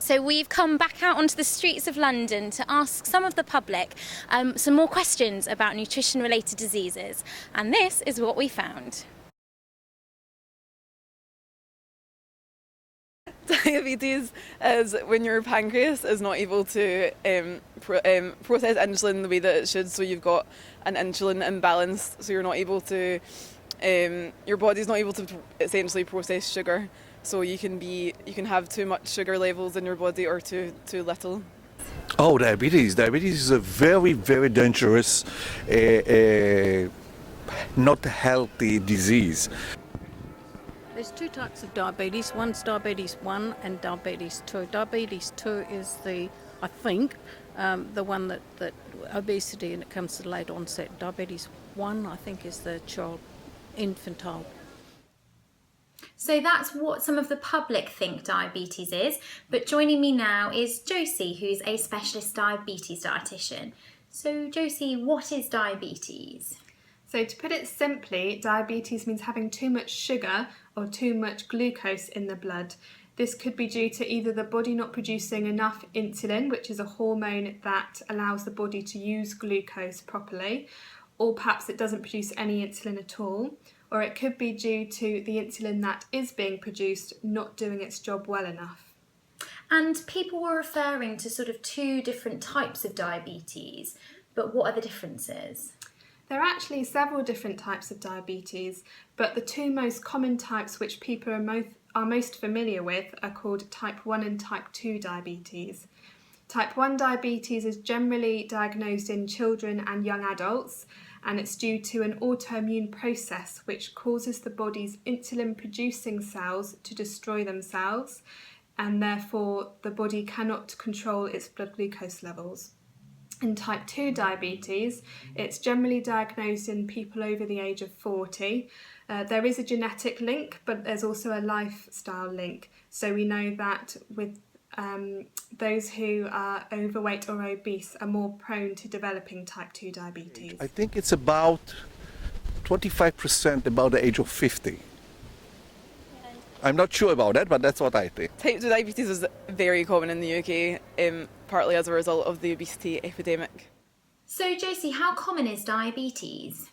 So we've come back out onto the streets of London to ask some of the public some more questions about nutrition-related diseases, and this is what we found. Diabetes is when your pancreas is not able to process insulin the way that it should, so you've got an insulin imbalance, so you're not able to, your body's not able to essentially process sugar, so you can have too much sugar levels in your body or too little. Oh, diabetes. Diabetes is a very, very dangerous, not healthy disease. There's two types of diabetes. One's diabetes 1 and diabetes 2. Diabetes 2 is the one that obesity, and it comes to late onset. Diabetes 1, I think, is the infantile. So that's what some of the public think diabetes is, but joining me now is Josie, who's a specialist diabetes dietitian. So Josie, what is diabetes? So to put it simply, diabetes means having too much sugar or too much glucose in the blood. This could be due to either the body not producing enough insulin, which is a hormone that allows the body to use glucose properly, or perhaps it doesn't produce any insulin at all, or it could be due to the insulin that is being produced not doing its job well enough. And people were referring to sort of two different types of diabetes, but what are the differences? There are actually several different types of diabetes, but the two most common types which people are most familiar with are called type 1 and type 2 diabetes. Type 1 diabetes is generally diagnosed in children and young adults, and it's due to an autoimmune process which causes the body's insulin-producing cells to destroy themselves, and therefore the body cannot control its blood glucose levels. In type 2 diabetes, it's generally diagnosed in people over the age of 40. There is a genetic link, but there's also a lifestyle link. So we know that with those who are overweight or obese are more prone to developing type 2 diabetes. I think it's about 25% about the age of 50. I'm not sure about that, but that's what I think. Type 2 diabetes is very common in the UK, partly as a result of the obesity epidemic. So Josie, how common is diabetes?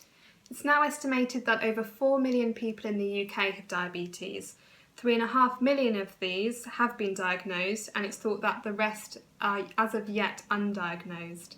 It's now estimated that over 4 million people in the UK have diabetes. 3.5 million of these have been diagnosed, and it's thought that the rest are as of yet undiagnosed.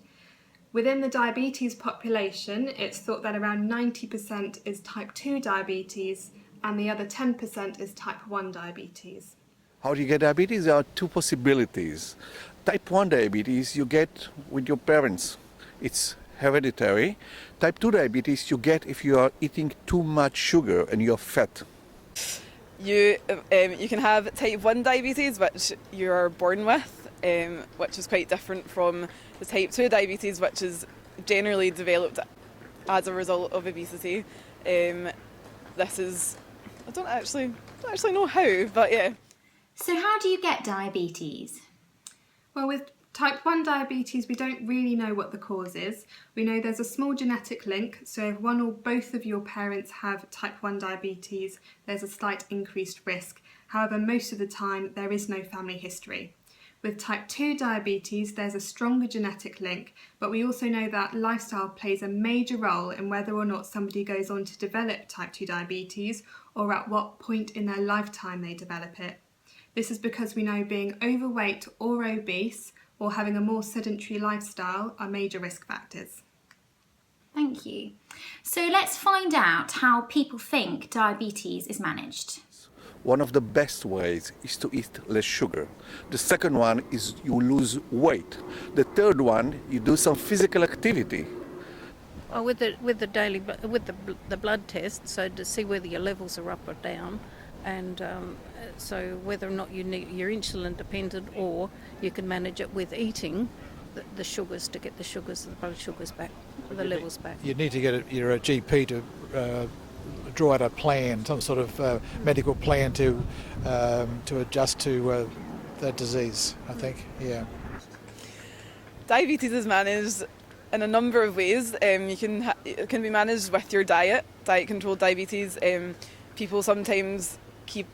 Within the diabetes population, it's thought that around 90% is type 2 diabetes and the other 10% is type 1 diabetes. How do you get diabetes? There are two possibilities. Type 1 diabetes you get with your parents. It's hereditary. Type 2 diabetes you get if you are eating too much sugar and you're fat. You can have type 1 diabetes, which you're born with, which is quite different from the type 2 diabetes, which is generally developed as a result of obesity. This is, I don't actually know how, but yeah. So how do you get diabetes? Well, with type 1 diabetes, we don't really know what the cause is. We know there's a small genetic link, so if one or both of your parents have type 1 diabetes, there's a slight increased risk. However, most of the time, there is no family history. With type 2 diabetes, there's a stronger genetic link, but we also know that lifestyle plays a major role in whether or not somebody goes on to develop type 2 diabetes or at what point in their lifetime they develop it. This is because we know being overweight or obese or having a more sedentary lifestyle are major risk factors. Thank you. So let's find out how people think diabetes is managed. One of the best ways is to eat less sugar. The second one is you lose weight. The third one, you do some physical activity. Well, with the blood test, so to see whether your levels are up or down, and so whether or not you're insulin dependent, or you can manage it with eating the sugars to get the blood sugars back, the levels back. You need to get your GP to draw out a plan, some sort of medical plan to adjust to the disease, I think, yeah. Diabetes is managed in a number of ways. It can be managed with your diet-controlled diabetes. People sometimes keep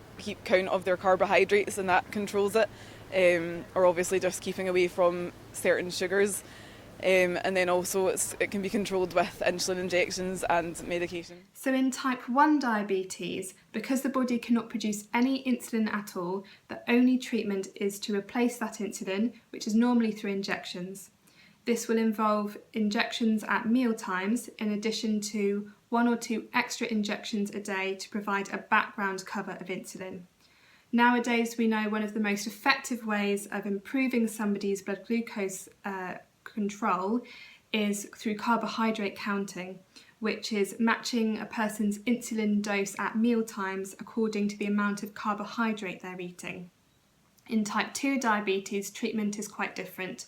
count of their carbohydrates and that controls it. or obviously just keeping away from certain sugars. And then also it can be controlled with insulin injections and medication. So in type 1 diabetes, because the body cannot produce any insulin at all, the only treatment is to replace that insulin, which is normally through injections. This will involve injections at meal times, in addition to 1 or 2 extra injections a day to provide a background cover of insulin. Nowadays, we know one of the most effective ways of improving somebody's blood glucose control is through carbohydrate counting, which is matching a person's insulin dose at meal times according to the amount of carbohydrate they're eating. In type 2 diabetes, treatment is quite different.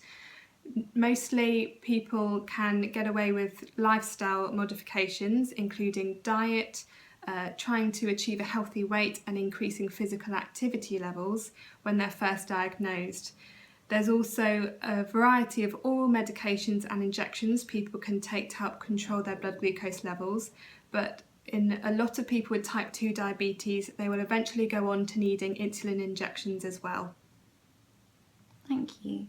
Mostly people can get away with lifestyle modifications, including diet, trying to achieve a healthy weight and increasing physical activity levels when they're first diagnosed. There's also a variety of oral medications and injections people can take to help control their blood glucose levels, but in a lot of people with type 2 diabetes, they will eventually go on to needing insulin injections as well. Thank you.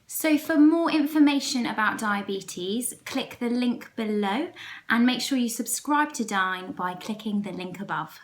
So for more information about diabetes, click the link below and make sure you subscribe to DINE by clicking the link above.